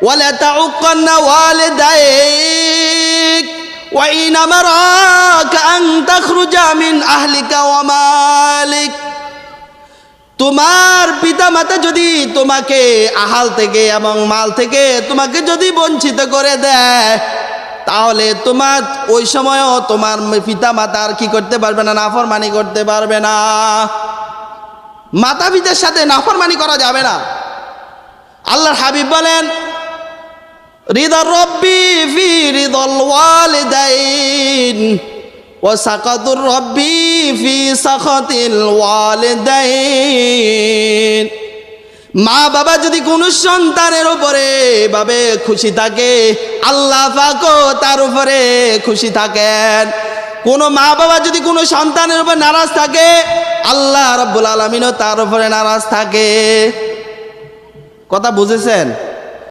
ওয়ালা তাউক্কান্না ওয়ালিদাইক ওয়া ইন আমারাকা আন তাখরুজা মিন আহলিকা ওয়া মালিক। তোমার পিতামাতা যদি তোমাকে আহাল থেকে এবং মাল থেকে তোমাকে যদি বঞ্চিত করে দেয়, তাহলে তোমার ওই সময়ও তোমার পিতামাতার কি করতে পারবে না? নাফরমানি করতে পারবে না। মাতা পিতার সাথে নাফরমানি করা যাবে না। আল্লাহর হাবিব বলেন, রিদার রব্বি ফি রিদাল ওয়ালিদাইন ওয়া সাকাতুর রব্বি ফি সাখাতিল ওয়ালিদাইন। মা বাবা যদি কোনো সন্তানের উপরে ভাবে খুশি থাকে, আল্লাহ পাকও তার উপরে খুশি থাকেন। কোনো মা বাবা যদি কোনো সন্তানের উপর নারাজ থাকে, আল্লাহ রাব্বুল আলামিনও তার উপরে নারাজ থাকে। কথা বুঝেছেন?